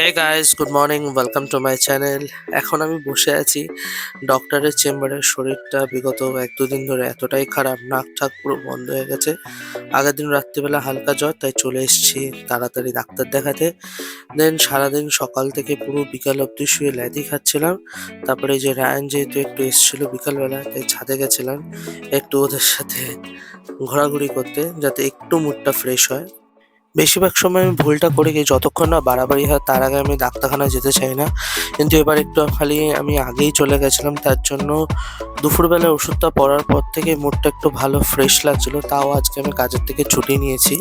Hey guys, good morning, welcome to my channel. এখন আমি বসে আছি ডক্টরের চেম্বারে। শরীরটা বিগত 1-2 দিন ধরে এতটাই খারাপ, নাক ঠাক পুরো বন্ধ হয়ে গেছে। আগের দিন রাত্রিবেলা হালকা জ্বর, তাই চলে এসেছি তাড়াতাড়ি ডাক্তার দেখাতে। দেন সারাদিন সকাল থেকে পুরো বিকাল অবধি শুয়ে ল্যাদি খাচ্ছিলাম। তারপরে এই যে রায়ান যেহেতু একটু এসেছিল বিকালবেলা, তাই ছাদে গেছিলাম একটু ওদের সাথে ঘোরাঘুরি করতে, যাতে একটু মুডটা ফ্রেশ হয়। বেশিরভাগ সময় আমি ভুলটা করি কি, যতক্ষণ না বাড়াবাড়ি হয় তার আগে আমি ডাক্তারখানায় যেতে চাই না। কিন্তু এবার একটু খালি আমি আগেই চলে গেছিলাম, তার জন্য দুপুরবেলা ওষুধটা পড়ার পর থেকে মুডটা একটু ভালো ফ্রেশ লাগছিল। তাও আজকে আমি কাজের থেকে ছুটি নিয়েছি।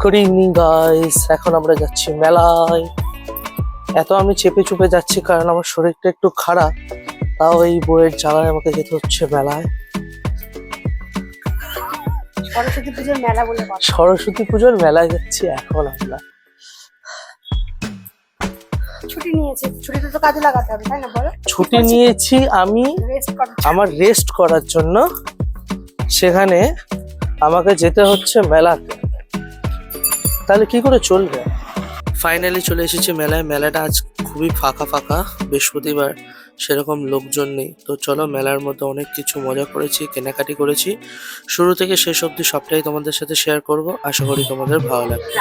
গুড ইভিনিং গাইস, এখন আমরা যাচ্ছি মেলায়। এত আমি চেপে চুপে যাচ্ছি কারণ আমার শরীরটা একটু খারাপ, তাও এই বইয়ের জ্বালায় আমাকে যেতে হচ্ছে মেলায়। সরস্বতী পুজোর মেলা বলে কথা। সরস্বতী পুজোর মেলায় যাচ্ছি এখন আমরা। ছুটি নিয়েছে, ছুটিতে তো কাজে লাগাতে হবে, তাই না বলো? ছুটি নিয়েছি আমি রেস্ট কর। আমার রেস্ট করার জন্য। সেখানে আমাকে যেতে হচ্ছে মেলাতে, তাহলে কি করে চলবে? ফাইনালি চলে এসেছি মেলায়। মেলাটা আজ খুবই ফাঁকা ফাঁকা, বৃহস্পতিবার, সেরকম লোকজন নেই। তো চলো, মেলার মধ্যে অনেক কিছু মজা করেছি, কেনাকাটি করেছি। শুরু থেকে শেষ অবধি সবটাই তোমাদের সাথে শেয়ার করব। আশা করি তোমাদের ভালো লাগবে।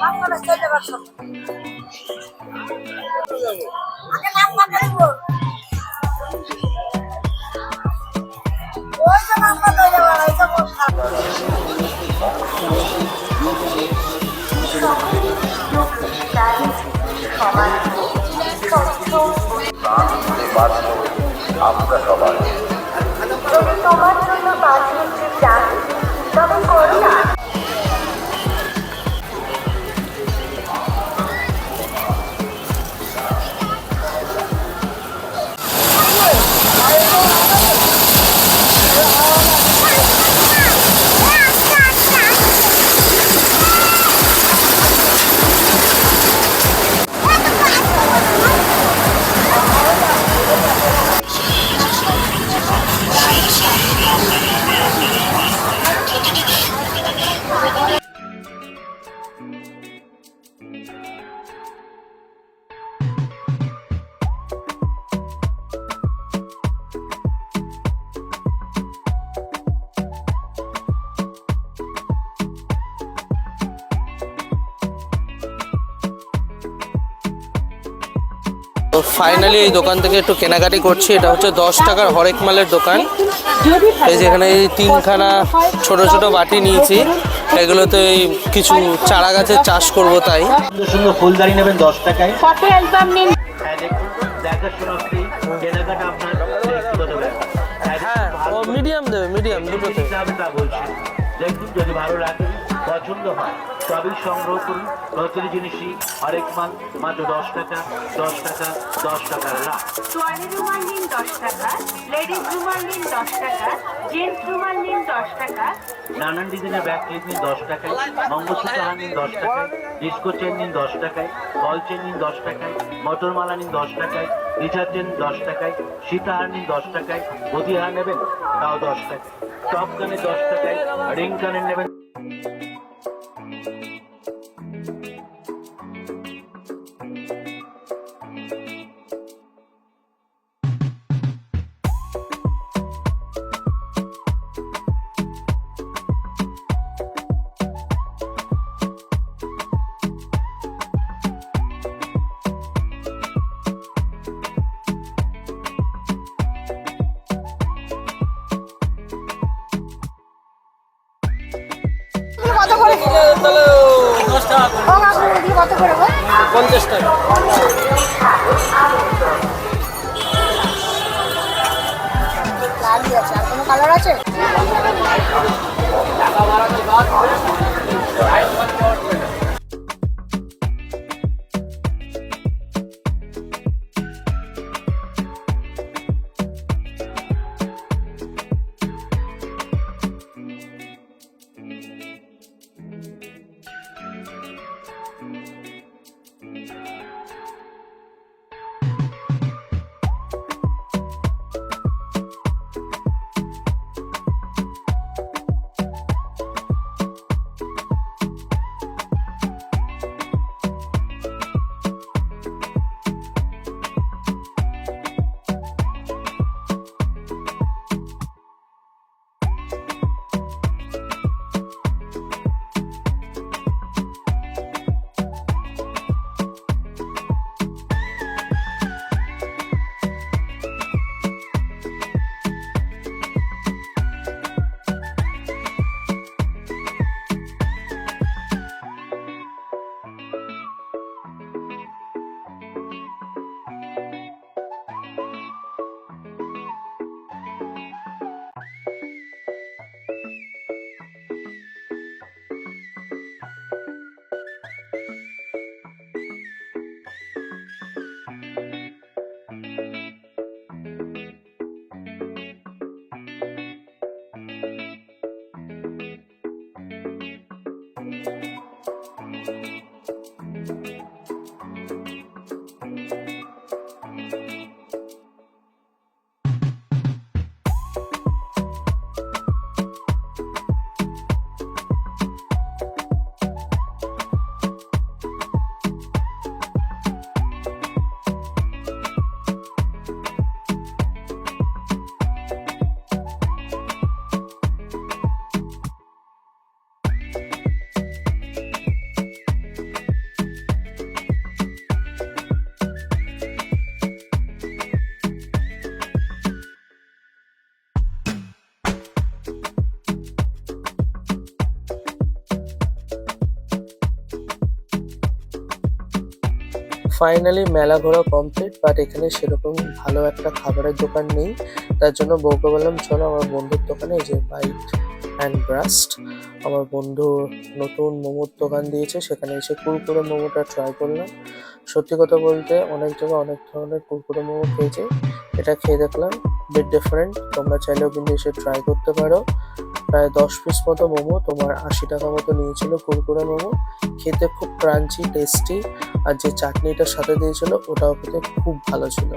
বাংলাদেশ চলে যাবার সব। আগে নাম পাঠাই দিব। ওই যে নাম পাঠাই দেবো, এই যে কথা। আমরা সবাই তোমার জন্য 5 মিনিট চান, তবে করো না। তো ফাইনালি এই দোকান থেকে একটু কেনাকাটি করছি। এটা হচ্ছে 10 টাকার হরেক মালের দোকান। এই যেখানে এই 3খানা ছোট ছোট বাটি নিয়েছি, এগুলোতে এই কিছু চারা গাছের চাষ করব, তাই। সুন্দর ফুলদানি নেবেন 10 টাকায়। ফটো অ্যালবাম নিন। হ্যাঁ, দেখুন দেখাশোনাটি কেনাকাটা আপনার ব্যক্তিগত ব্যাপার। হ্যাঁ, ও মিডিয়াম দেবে, মিডিয়াম দুটোতে। হিসাবে তা বলছি, দেখুন যদি ভালো লাগে পছন্দ হয় তবেই সংগ্রহ করুন। প্রতিটি জিনিসই হরেক মাল মাত্র 10 টাকা, 10 টাকা, 10 টাকার লাভ। তোয়ালে রুমাল নিন 10 টাকা, লেডিস রুমাল নিন 10 টাকা, জেন্টস রুমাল নিন 10 টাকা। নানান ডিজাইনের ব্যাগ ক্লিপ নিন 10 টাকায়, মঙ্গলসূত্র হার নিন 10 টাকায়, ডিস্কো চেন নিন 10 টাকায়, বল চেন নিন 10 টাকায়, মোটর মালা নিন 10 টাকায়, রিচার্জ চেন 10 টাকায়, সীতাহার নিন 10 টাকায়, গদিহার নেবেন তাও 10 টাকায়, টপ কানে 10 টাকায়, রিং কানের নেবেন। 50 টাকা। লালই আছে, আর কোনো কালার আছে? ফাইনালি মেলা ঘোরা কমপ্লিট, বাট এখানে সেরকম ভালো একটা খাবারের দোকান নেই। তার জন্য বউকে বললাম চলো আমার বন্ধুর দোকানে, যে বাইট অ্যান্ড ব্রাস্ট, আমার বন্ধু নতুন মোমোর দোকান দিয়েছে, সেখানে এসে কুরকুরে মোমোটা ট্রাই করলাম। সত্যি কথা বলতে অনেক জায়গায় অনেক ধরনের কুরকুরে মোমো খেয়েছি, এটা খেয়ে দেখলাম বিট ডিফারেন্ট। তোমরা চাইলেও কিন্তু এসে ট্রাই করতে পারো। প্রায় 10 পিস মতো মোমো, তোমার 80 টাকা মতো নিয়েছিল কুরকুরে মোমো। খেতে খুব ক্রাঞ্চি টেস্টি, আর যে চাটনিটার সাথে দিয়েছিল ওটাও খেতে খুব ভালো ছিল।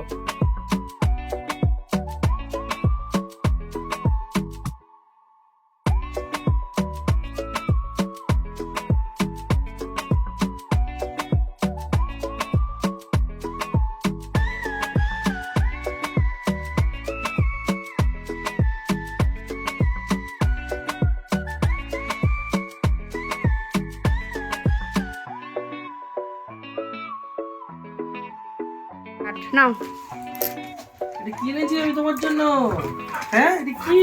নাও, এটা কি এনেছি আমি তোমার জন্য? হ্যাঁ এটা কি?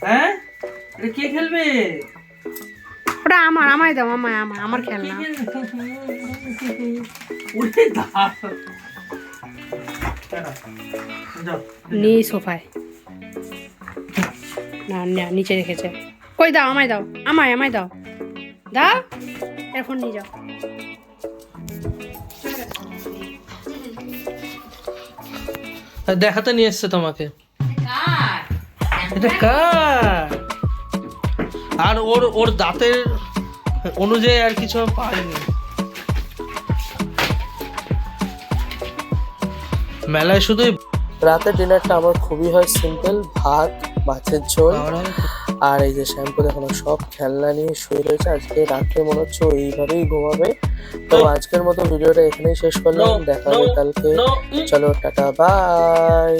হ্যাঁ এটা কে খেলবে? ওটা আমার, আমায় দাও, আমার খেলনা। ওরে দাও, নেই সোফায়, না না নিচে রেখেছে। কই দাও, আমায় দাও, আমায় দাও, দাও, এখন নিয়ে যাও। দেখাতে নিয়ে এসছে তোমাকে। এটা কার? আর ওর দাঁতের অনুযায়ী আর কিছু পাইনি। মেলায় শুধু রাতের ডিনারটা আমার খুবই হয় সিম্পল, ভাত, মাছের ঝোল, আর এই যে শ্যাম্পু দেখানো, সব খেলনা নিয়ে শুয়ে রয়েছে। আজকে রাত্রে মনে হচ্ছে এইভাবেই ঘুমাবে। তো আজকের মতো ভিডিওটা এখানেই শেষ করলাম, দেখা হবে কালকে। চলো টাটা, বাই।